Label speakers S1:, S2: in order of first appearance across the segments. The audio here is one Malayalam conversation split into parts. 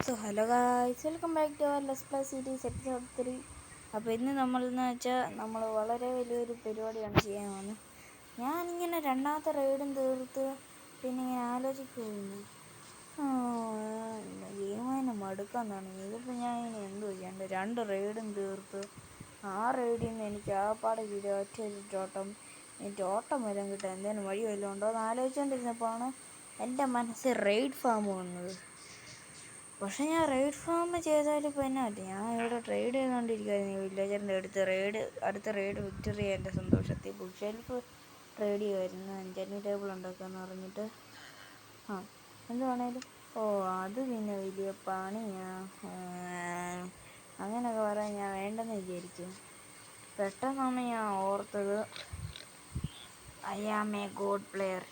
S1: So hello guys, welcome back to our let's play series episode 3. അപ്പോൾ ഇന്ന് നമ്മളെന്ന് വെച്ചാൽ നമ്മൾ വളരെ വലിയൊരു പരിപാടിയാണ് ചെയ്യാൻ പോകുന്നത്. ഞാനിങ്ങനെ രണ്ടാമത്തെ റൈഡും തീർത്ത് പിന്നെ ഇങ്ങനെ ആലോചിക്കുന്നു, ഗെയിം തന്നെ മടുക്കാൻ തുടങ്ങി. ഇതിപ്പോൾ ഞാൻ ഇനി എന്ത് ചെയ്യണ്ട? 2 റൈഡും തീർത്ത് ആ റൈഡിൽ നിന്ന് എനിക്ക് ആപ്പാടെ കിട്ടിയ ഒറ്റ ഒരു ടോട്ടം. ഈ ടോട്ടം വല്ലതും കിട്ടാൻ എന്തെങ്കിലും വഴി വല്ലതും ഉണ്ടോ എന്ന് ആലോചിച്ചുകൊണ്ടിരുന്നപ്പോഴാണ് എൻ്റെ മനസ്സിൽ റെയ്ഡ് ഫാം വന്നത്. പക്ഷേ ഞാൻ റെയ്ഡ് ഫാം ചെയ്താലും ഇപ്പോൾ എന്നാ പറ്റും? ഞാൻ ഇവിടെ ട്രേഡ് ചെയ്തുകൊണ്ടിരിക്കുകയായിരുന്നു വില്ലേജറിൻ്റെ അടുത്ത റെയ്ഡ് വിക്ടറി എൻ്റെ സന്തോഷത്തിൽ ബുക്ക് ഷെൽഫ് ട്രേഡ് ചെയ്യുമായിരുന്നു. എൻചാന്റിങ് ടേബിൾ ഉണ്ടാക്കാമെന്ന് പറഞ്ഞിട്ട് എന്ത് വേണേലും അത് പിന്നെ വലിയ പണിയാ. അങ്ങനെയൊക്കെ പറയാൻ ഞാൻ വേണ്ടെന്ന് വിചാരിച്ചു. പെട്ടെന്നാണ് ഞാൻ ഓർത്തത്, I am a god player.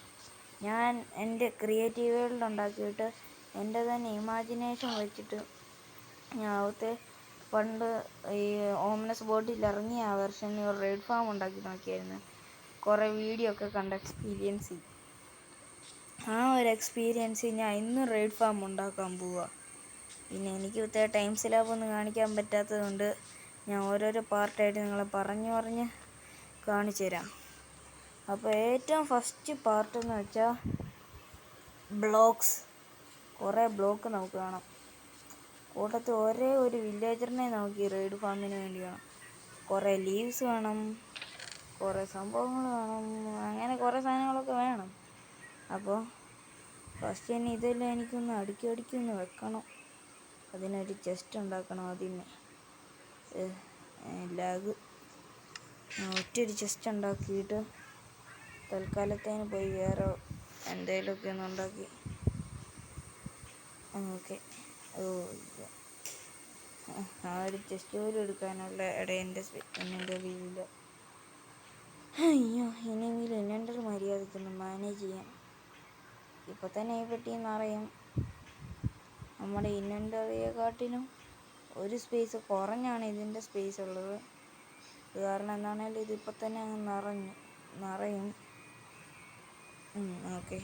S1: ഞാൻ എൻ്റെ ക്രിയേറ്റീവ് വേൾഡ് ഉണ്ടാക്കിയിട്ട് എൻ്റെ തന്നെ ഇമാജിനേഷൻ വെച്ചിട്ട് ഞാൻ പണ്ട് ഈ ഓംനസ് ബോട്ടിൽ ഇറങ്ങിയ ആ വെർഷനിൽ ഒരു റെയ്ഡ് ഫാം ഉണ്ടാക്കി നോക്കിയായിരുന്നു. കുറേ വീഡിയോ ഒക്കെ കണ്ട എക്സ്പീരിയൻസ്. ആ ഒരു എക്സ്പീരിയൻസ് ഞാൻ ഇന്ന് റെയ്ഡ് ഫാം ഉണ്ടാക്കാൻ പോവുക. പിന്നെ എനിക്ക് ടൈം സ്ലാബൊന്നും കാണിക്കാൻ പറ്റാത്തത് കൊണ്ട് ഞാൻ ഓരോരോ പാർട്ടായിട്ട് നിങ്ങളെ പറഞ്ഞ് കാണിച്ചു തരാം. അപ്പോൾ ഏറ്റവും ഫസ്റ്റ് പാർട്ടെന്ന് വെച്ചാൽ ബ്ലോക്സ്. കുറേ ബ്ലോക്ക് നമുക്ക് വേണം. കൂട്ടത്തിൽ ഒരേ ഒരു വില്ലേജറിനെ നമുക്ക് ഈ റെയ്ഡ് ഫാമിന് വേണ്ടി വേണം. കുറേ ലീവ്സ് വേണം, കുറേ സംഭവങ്ങൾ വേണം, അങ്ങനെ കുറേ സാധനങ്ങളൊക്കെ വേണം. അപ്പോൾ ഫസ്റ്റ് തന്നെ ഇതെല്ലാം എനിക്കൊന്ന് അടുക്കി വെക്കണം. അതിനൊരു ചെസ്റ്റ് ഉണ്ടാക്കണം. ആദ്യമേ ലാഗ് ഒറ്റൊരു ചെസ്റ്റ് ഉണ്ടാക്കിയിട്ട് തൽക്കാലത്തേന് പോയി വേറെ എന്തെങ്കിലുമൊക്കെ ഒന്ന് ഉണ്ടാക്കി. ഓക്കെ, ആ ഒരു ചെസ്റ്റ് പോലും എടുക്കാനുള്ള എൻ്റെ വീട്ടിൽ. അയ്യോ, ഇനിയെങ്കിലും ഇൻവെൻ്റർ മര്യാദയ്ക്കൊന്ന് മാനേജ് ചെയ്യാം. ഇപ്പോൾ തന്നെ ഈ പെട്ടി നിറയും. നമ്മുടെ ഇൻവെൻ്ററിയെക്കാട്ടിലും ഒരു സ്പേസ് കുറഞ്ഞാണ് ഇതിൻ്റെ സ്പേസ് ഉള്ളത്. ഇത് കാരണം എന്താണേലും ഇതിപ്പോൾ തന്നെ അങ്ങ് നിറയും. ഓക്കെ,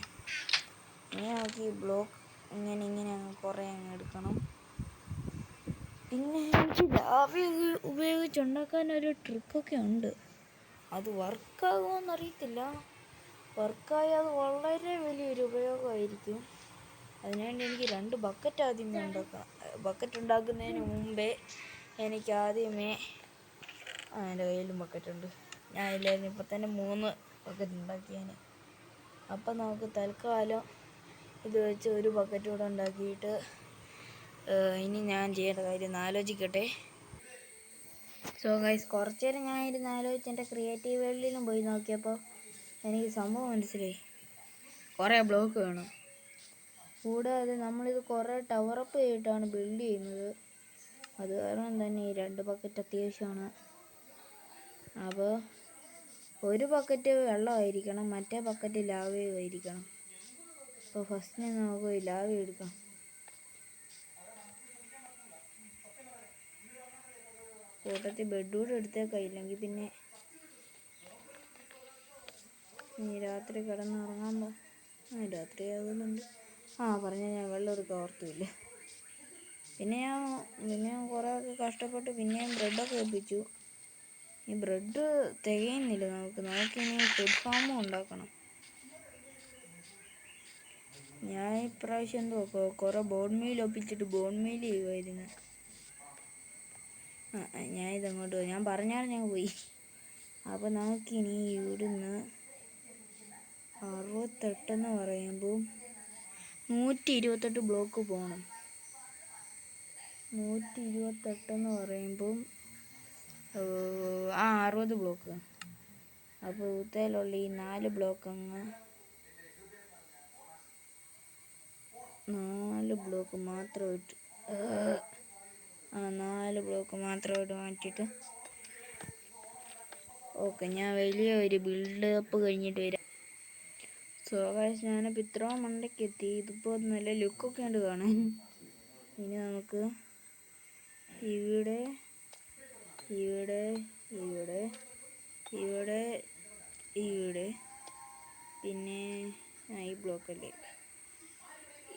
S1: ഇനി നമുക്ക് ഈ ബ്ലോക്ക് ഇങ്ങനെ കുറേ അങ്ങ് എടുക്കണം. പിന്നെ എനിക്ക് ലാവി ഉപയോഗിച്ചുണ്ടാക്കാനൊരു ട്രിക്കൊക്കെ ഉണ്ട്. അത് വർക്കാകുമോയെന്നറിയത്തില്ല. വർക്കായാൽ അത് വളരെ വലിയൊരു ഉപയോഗമായിരിക്കും. അതിനുവേണ്ടി എനിക്ക് 2 ബക്കറ്റ് ആദ്യമേ ഉണ്ടാക്കണം. ബക്കറ്റ് ഉണ്ടാക്കുന്നതിന് മുമ്പേ എനിക്ക് ആദ്യമേ എൻ്റെ കയ്യിലും ബക്കറ്റുണ്ട്. ഞാൻ ഇല്ലായിരുന്നു ഇപ്പോൾ തന്നെ 3 ബക്കറ്റ് ഉണ്ടാക്കിയേനെ. അപ്പം നമുക്ക് തൽക്കാലം ഇത് വെച്ച് ഒരു ബക്കറ്റ് കൂടെ ഉണ്ടാക്കിയിട്ട് ഇനി ഞാൻ ചെയ്യേണ്ട കാര്യം ആലോചിക്കട്ടെ. സോ ഗൈസ്, കുറച്ച് നേരം ഞാൻ ഇരുന്ന് ആലോചിച്ച് എൻ്റെ ക്രിയേറ്റീവ് വേൾഡിലും പോയി നോക്കിയപ്പോൾ എനിക്ക് സംഭവം മനസ്സിലായി. കുറേ ബ്ലോക്ക് വേണം. കൂടാതെ നമ്മളിത് കുറേ ടവറപ്പ് ചെയ്തിട്ടാണ് ബിൽഡ് ചെയ്യുന്നത്. അത് കാരണം തന്നെ ഈ 2 ബക്കറ്റ് അത്യാവശ്യമാണ്. അപ്പോൾ ഒരു ബക്കറ്റ് വെള്ളമായിരിക്കണം, മറ്റേ ബക്കറ്റ് ലാവയുമായിരിക്കണം. അപ്പോൾ ഫസ്റ്റിന് നമുക്ക് ലാവ എടുക്കാം. കൂട്ടത്തിൽ ബെഡ് കൂടെ എടുത്തേക്കാം, ഇല്ലെങ്കിൽ പിന്നെ ഇനി രാത്രി കിടന്നുറങ്ങാൻ രാത്രി ആകുന്നുണ്ട്. പറഞ്ഞാൽ ഞാൻ വെള്ളം എടുക്കാൻ ഓർത്തുമില്ല. പിന്നെ ഞാൻ കുറേയൊക്കെ കഷ്ടപ്പെട്ട് പിന്നെയും ബ്രെഡൊക്കെ ഒപ്പിച്ചു. ഈ ബ്രെഡ് തികയുന്നില്ല. നമുക്കിനി ഫുഡ് ഫാമും ഉണ്ടാക്കണം. ഞാൻ ഇപ്രാവശ്യം കുറേ ബോൺ മീൽ ഒപ്പിച്ചിട്ട് ബോൺ മീൽ ചെയ്യുമായിരുന്നു. ഞാനിതങ്ങോട്ട് ഞാൻ പറഞ്ഞാൽ പോയി. അപ്പോൾ നമുക്കിനി ഇവിടുന്ന് 68 എന്ന് പറയുമ്പോൾ 128 ബ്ലോക്ക് പോകണം. 128 എന്ന് പറയുമ്പം 60 ബ്ലോക്ക്. അപ്പോൾ ഇവിടത്തേലുള്ള ഈ 4 ബ്ലോക്ക് അങ്ങ് 4 ബ്ലോക്ക് മാത്രമായിട്ട് 4 ബ്ലോക്ക് മാത്രമായിട്ട് മാറ്റിയിട്ട് ഓക്കെ, ഞാൻ വലിയ ഒരു ബിൽഡപ്പ് കഴിഞ്ഞിട്ട് വരാം. സോ ഗൈസ്, ഞാനിപ്പോൾ ഇത്രയും മണ്ടയ്ക്ക് എത്തി. ഇതിപ്പോൾ നല്ല ലുക്കൊക്കെ ഉണ്ട് കാണാൻ. ഇനി നമുക്ക് ഇവിടെ ഇവിടെ ഇവിടെ ഇവിടെ ഇവിടെ പിന്നെ ഈ ബ്ലോക്കല്ലേ,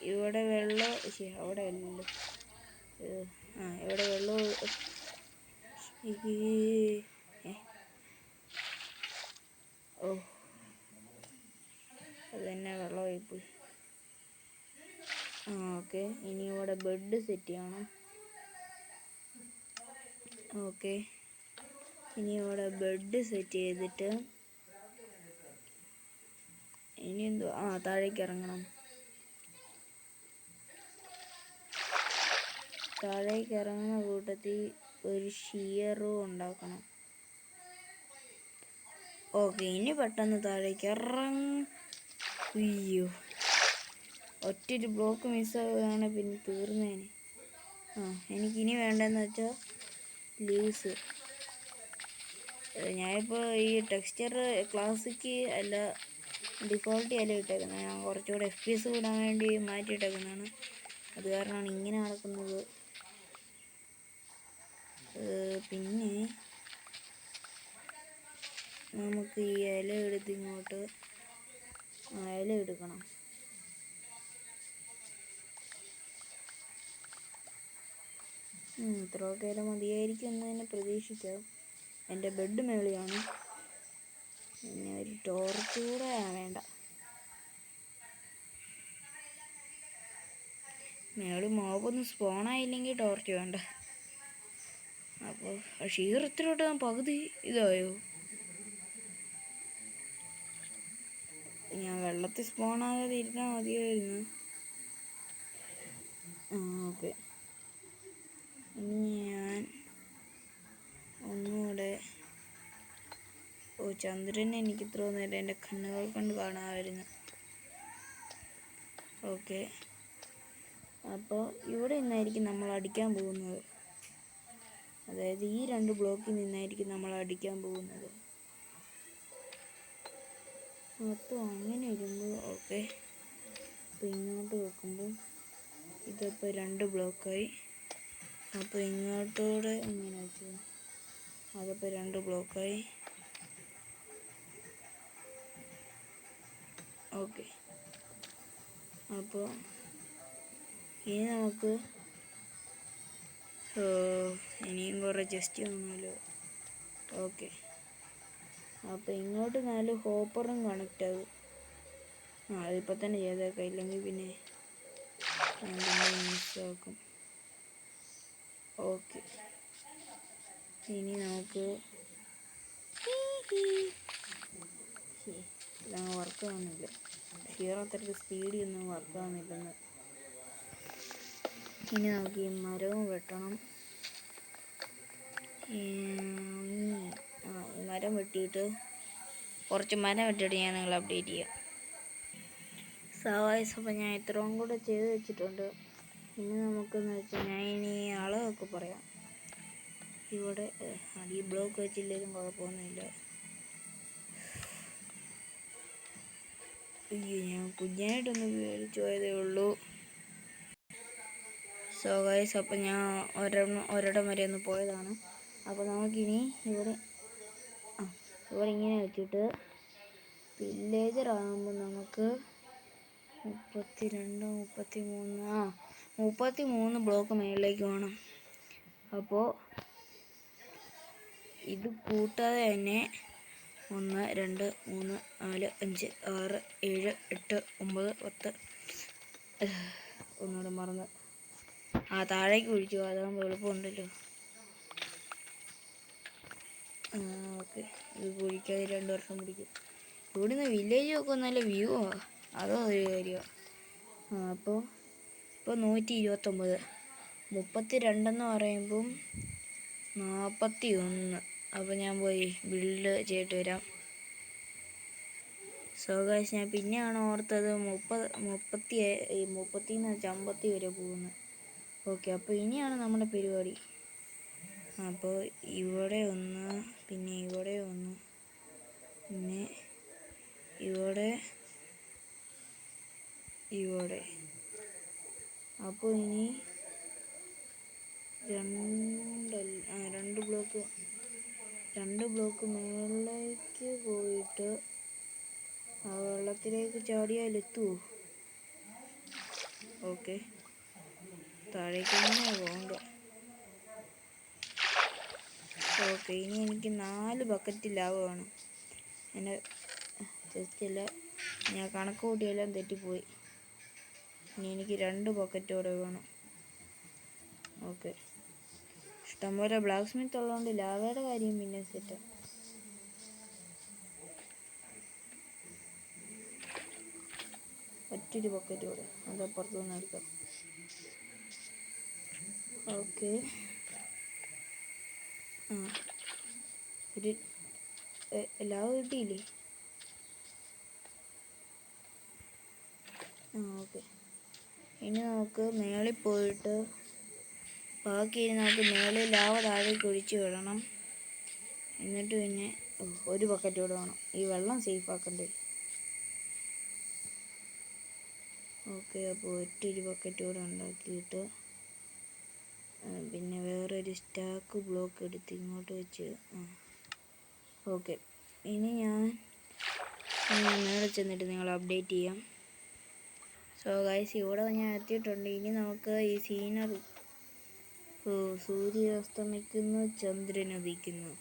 S1: ഇവിടെ വെള്ളം അവിടെ അല്ലല്ലോ. ഇവിടെ വെള്ളം ഓ അത് തന്നെ വെള്ളമായിപ്പോയി. ഓക്കെ, ഇനി ഇവിടെ ബെഡ് സെറ്റ് ചെയ്യണം. ഓക്കെ, ഇനി ഇവിടെ ബെഡ് സെറ്റ് ചെയ്തിട്ട് ഇനി എന്തോ താഴേക്ക് ഇറങ്ങണം. താഴേക്ക് ഇറങ്ങുന്ന കൂട്ടത്തിൽ ഒരു ഷിയറും ഉണ്ടാക്കണം. ഓക്കെ, ഇനി പെട്ടെന്ന് താഴേക്ക് അയ്യോ, ഒറ്റൊരു ബ്ലോക്ക് മിസ്സാവുകയാണ് പിന്നെ തീർന്നേനെ. എനിക്കിനി വേണ്ടതെന്ന് വെച്ചാൽ ലീവ്സ്. ഞാനിപ്പോൾ ഈ ടെക്സ്ചർ ക്ലാസിക്ക് അല്ല ഡിഫോൾട്ടി അല്ല ഇട്ടേക്കുന്നത്. ഞാൻ കുറച്ചുകൂടെ FPS കൂടാൻ വേണ്ടി മാറ്റിയിട്ടേക്കുന്നതാണ്. അത് കാരണമാണ് ഇങ്ങനെ നടക്കുന്നത്. പിന്നെ നമുക്ക് ഈ ഇല എടുത്ത് ഇങ്ങോട്ട് ഇല എടുക്കണം. ഇത്രയൊക്കെ ഇല മതിയായിരിക്കും എന്ന് തന്നെ പ്രതീക്ഷിക്കാം. എൻ്റെ ബെഡ് മേളിയാണ്. പിന്നെ ഒരു ടോർച്ച് കൂടെ വേണ്ട. മേളിൽ മോബൊന്നും സ്പോണായില്ലെങ്കിൽ ടോർച്ച് വേണ്ട. അപ്പോൾ ഷീർ ഇത്രയോട്ട് പകുതി ഇതായോ? ഞാൻ വെള്ളത്തിൽ സ്പോണാകാതെ ഇരുന്നാൽ മതിയായിരുന്നു. ഓക്കെ, ഇനി ഞാൻ ഒന്നുകൂടെ ചന്ദ്രനെ എനിക്ക് ഇത്ര നേരം എൻ്റെ കണ്ണുകൾ കൊണ്ട് കാണാമായിരുന്നു. ഓക്കെ, അപ്പോൾ ഇവിടെ നിന്നായിരിക്കും നമ്മൾ അടിക്കാൻ പോകുന്നത്. അതായത് ഈ 2 ബ്ലോക്കിൽ നിന്നായിരിക്കും നമ്മൾ അടിക്കാൻ പോകുന്നത്. അപ്പോൾ അങ്ങനെ ഇരുമ്പോൾ ഓക്കെ. അപ്പോൾ ഇങ്ങോട്ട് വെക്കുമ്പോൾ ഇതിപ്പോൾ 2 ബ്ലോക്കായി. അപ്പോൾ ഇങ്ങോട്ടൂടെ ഇങ്ങനെ വെച്ചു, അതിപ്പോൾ 2 ബ്ലോക്കായി. ഓക്കെ, അപ്പോൾ ഇനി നമുക്ക് ഇനിയും കുറേ ചെസ്റ്റ് കാണുമല്ലോ. ഓക്കെ, അപ്പോൾ ഇങ്ങോട്ട് 4 ഹോപ്പറും കണക്റ്റ് ആകും. അതിപ്പോൾ തന്നെ ചെയ്തേക്കാം, ഇല്ലെങ്കിൽ പിന്നെ മിസ്സാക്കും. ഓക്കെ, ഇനി നമുക്ക് ഇതങ്ങ് വർക്ക് ആവുന്നില്ല. ഷീർ അത്രയ്ക്ക് സ്പീഡിൽ ഒന്നും വർക്ക് ആവുന്നില്ലെന്ന്. ഇനി നമുക്ക് ഈ മരവും വെട്ടണം. ഈ മരം വെട്ടിയിട്ട് കുറച്ച് മരം വെട്ടിയിട്ട് ഞാൻ നിങ്ങൾ അപ്ഡേറ്റ് ചെയ്യാം. സവായ്സ് അപ്പം ഞാൻ ഇത്രയും കൂടെ ചെയ്ത് വെച്ചിട്ടുണ്ട്. ഇനി നമുക്കെന്ന് വെച്ചാൽ ഞാൻ ഇനി അളവൊക്കെ പറയാം. ഇവിടെ ഈ ബ്ലോക്ക് വെച്ചില്ലെങ്കിലും കുഴപ്പമൊന്നുമില്ല. ഞാൻ കുഞ്ഞായിട്ടൊന്ന് മേടിച്ചു പോയതേ ഉള്ളൂ. സോ ഗൈസ്, അപ്പം ഞാൻ ഒരിടം വരെ ഒന്ന് പോയതാണ്. അപ്പോൾ നമുക്കിനി ഇവിടെ ഇങ്ങനെ വെച്ചിട്ട് വില്ലേജർ ആകുമ്പോൾ നമുക്ക് 33 ബ്ലോക്ക് മേളിലേക്ക് വേണം. അപ്പോൾ ഇത് കൂട്ടാതെ തന്നെ 1 2 3 4 5 6 7 8 9 10 ഒന്നുകൂടെ മറന്ന് താഴേക്ക് ഒഴിച്ചു. അതാകുമ്പോൾ എളുപ്പമുണ്ടല്ലോ. ഓക്കെ, ഇത് കുഴിക്കാതെ 2 വർഷം പിടിക്കും. ഇവിടുന്ന് വില്ലേജ് ഒക്കെ നല്ല വ്യൂ ആണ്, അതോ ഒരു കാര്യമാണ്. അപ്പോൾ 129 32 എന്ന് പറയുമ്പം 41. അപ്പോൾ ഞാൻ പോയി ബിൽഡ് ചെയ്തിട്ട് വരാം. സോ ഗൈസ്, ഞാൻ പിന്നെയാണ് ഓർത്തത് 30 വെച്ചാൽ 50 വരെ പോകുന്നത്. ഓക്കെ, അപ്പോൾ ഇനിയാണ് നമ്മുടെ പരിപാടി. അപ്പോൾ ഇവിടെ ഒന്ന്, പിന്നെ ഇവിടെ ഒന്ന്, പിന്നെ ഇവിടെ. അപ്പോൾ ഇനി 2 ബ്ലോക്ക് മേളിലേക്ക് പോയിട്ട് ആ വെള്ളത്തിലേക്ക് ചാടിയാൽ എത്തുമോ? ഓക്കെ, താഴേക്ക് തന്നെ പോകണ്ട. ഓക്കെ, ഇനി എനിക്ക് 4 ബക്കറ്റ് ലാവ വേണം. എൻ്റെ ചെസ്റ്റില്ല, ഞാൻ കണക്ക് കൂട്ടിയെല്ലാം തെറ്റിപ്പോയി. ഇനി എനിക്ക് 2 ബക്കറ്റോടെ വേണം. ഓക്കെ, ഇഷ്ടംപോലെ ബ്ലാക്ക് സ്മിത്ത് ഉള്ളതുകൊണ്ട് ലാവയുടെ കാര്യം പിന്നെ സെറ്റ്. ഒറ്റൊരു ബക്കറ്റോടെ അത് അപ്പുറത്തുനിന്ന് എടുക്കാം. ഓക്കെ, ഒരു ലാവ് കിട്ടിയില്ലേ? ഓക്കെ, ഇനി നമുക്ക് മേളിൽ പോയിട്ട് ബാക്കി നമുക്ക് മേളിൽ ലാവ താഴേക്ക് ഒഴിച്ച് വിടണം. എന്നിട്ട് പിന്നെ ഒരു ബക്കറ്റ് കൂടെ വേണം. ഈ വെള്ളം സേഫ് ആക്കണ്ടേ. ഓക്കെ, അപ്പോൾ ഒറ്റൊരു ബക്കറ്റ് കൂടെ ഉണ്ടാക്കിയിട്ട് പിന്നെ വേറൊരു സ്റ്റാക്ക് ബ്ലോക്ക് എടുത്ത് ഇങ്ങോട്ട് വെച്ച്. ഓക്കെ, ഇനി ഞാൻ മേലെ ചെന്നിട്ട് നിങ്ങളെ അപ്ഡേറ്റ് ചെയ്യാം. സോ ഗൈസ്, ഇവിടെ ഞാൻ എത്തിയിട്ടുണ്ട്. ഇനി നമുക്ക് ഈ സീനറി, സൂര്യ അസ്തമിക്കുന്നു, ചന്ദ്രൻ ഉദിക്കുന്നു,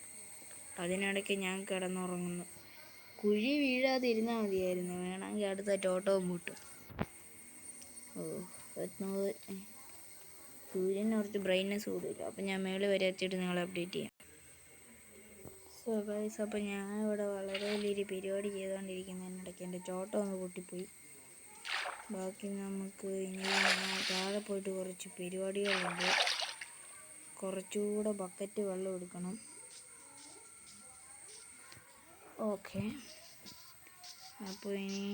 S1: അതിനിടയ്ക്ക് ഞാൻ കിടന്നുറങ്ങുന്നു. കുഴി വീഴാതിരുന്നാൽ മതിയായിരുന്നു, വേണമെങ്കിൽ അടുത്ത ടോട്ടവും മുട്ടും. സൂര്യന് കുറച്ച് ബ്രൈറ്റ്നസ് കൂടില്ല. അപ്പം ഞാൻ മേളിൽ വരെ എത്തിയിട്ട് നിങ്ങളെ അപ്ഡേറ്റ് ചെയ്യാം. സോ ഗൈസ്, അപ്പം ഞാൻ ഇവിടെ വളരെ വലിയൊരു പരിപാടി ചെയ്തുകൊണ്ടിരിക്കുന്നതിനിടയ്ക്ക് എൻ്റെ ചോട്ടം ഒന്ന് പൊട്ടിപ്പോയി. ബാക്കി നമുക്ക് ഇനി താഴെ പോയിട്ട് കുറച്ച് പരിപാടികളുണ്ട്. കുറച്ചുകൂടെ ബക്കറ്റ് വെള്ളം എടുക്കണം. ഓക്കെ, അപ്പോൾ ഇനി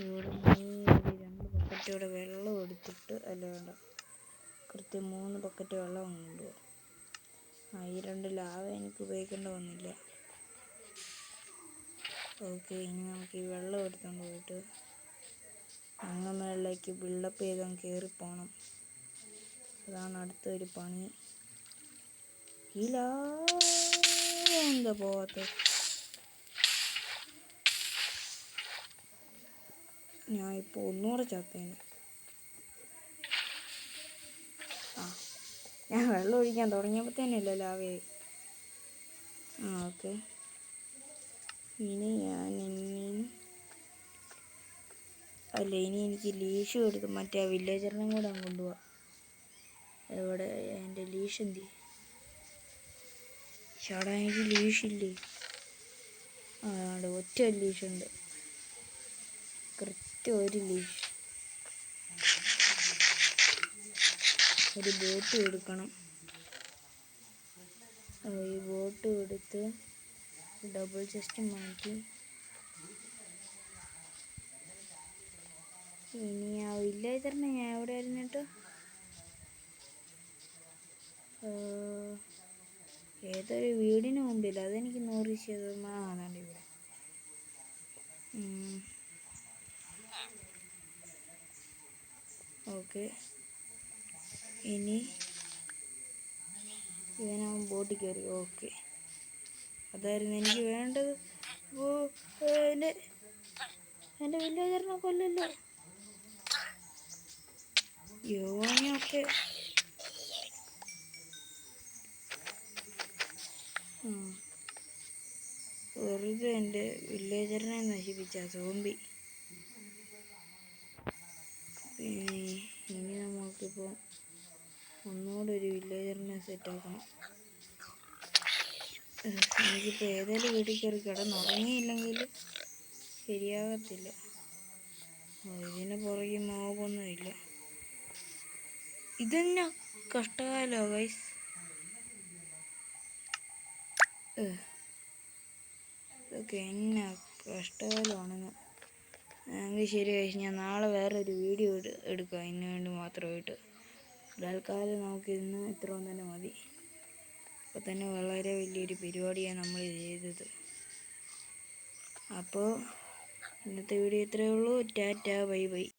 S1: ഇവിടെ ഒരു 2 ബക്കറ്റോടെ വെള്ളം എടുത്തിട്ട്, അല്ല വേണ്ട, കൃത്യം 3 ബക്കറ്റ് വെള്ളം കൊണ്ടുപോകാം. ഈ 2 ലാവ എനിക്ക് ഉപയോഗിക്കേണ്ട വന്നില്ല. ഓക്കെ, ഇനി നമുക്ക് ഈ വെള്ളം എടുത്തുകൊണ്ട് പോയിട്ട് അങ്ങ് മേളിലേക്ക് ബിൽഡപ്പ് ചെയ്ത് കയറിപ്പോണം. അതാണ് അടുത്തൊരു പണി. ഈ ലാവ എന്താ പോവാത്ത? ഞാൻ ഇപ്പോൾ ഒന്നുകൂടെ ചത്തേന്. ഞാൻ വെള്ളം ഒഴിക്കാൻ തുടങ്ങിയപ്പോഴത്തേനല്ലേ ലാവയായി. ഓക്കെ, ഇനി ഇനി എനിക്ക് ലീഷും എടുക്കും. മറ്റേ ആ വില്ലേജറിനും കൂടെ കൊണ്ടുപോവാം. എവിടെ എൻ്റെ ലീഷ് എന്ത്? ചേട്ടാ, എനിക്ക് ലീഷില്ലേ? ഒറ്റ ലീഷുണ്ട്, കൃത്യം ഒരു ലീഷ്. ഒരു ബോട്ട് എടുക്കണം. ഈ ബോട്ട് എടുത്ത് ഡബിൾ ചെസ്റ്റ് മാറ്റി ഇനി ആ വില്ലേജറിനെ ഞാൻ എവിടെ ആയിരുന്നിട്ട് ഏതൊരു വീടിന് മുമ്പിൽ, അതെനിക്ക് 100% ആണാണ്ട് ഇവിടെ. ഓക്കെ, ഇനി ഇവനവൻ ബോട്ടിൽ കയറി. ഓക്കെ, അതായിരുന്നു എനിക്ക് വേണ്ടത്. എൻ്റെ വില്ലേജറിനെ കൊല്ലല്ലോ. യോനൊക്കെ വെറുതെ എൻ്റെ വില്ലേജറിനെ നശിപ്പിച്ച സോംബി. പിന്നെ ഇനി നമുക്കിപ്പോൾ ഒന്നുകൂടെ ഒരു വില്ലേജറിനെ സെറ്റാക്കണം. എനിക്കിപ്പോൾ ഏതെങ്കിലും വീട്ടിൽ കയറി കിടന്നുറങ്ങിയില്ലെങ്കിൽ ശരിയാകത്തില്ല. ഇതിന് പുറകെ മോബൊന്നുമില്ല. ഇതെന്നാ കഷ്ടകാലോ ഗൈസ്. ഇതൊക്കെ എന്നാ കഷ്ടകാലമാണെന്ന്. എങ്കിൽ ശരി ഗൈസ്, ഞാൻ നാളെ വേറൊരു വീഡിയോ എടുക്കാം ഇതിന് വേണ്ടി മാത്രമായിട്ട്. തൽക്കാലം നമുക്കിന്ന് ഇത്രയും തന്നെ മതി. അപ്പോൾ തന്നെ വളരെ വലിയൊരു പരിപാടിയാണ് നമ്മൾ ചെയ്തത്. അപ്പോൾ ഇന്നത്തെ വീഡിയോ ഇത്രയേ ഉള്ളൂ. Tata, bye bye.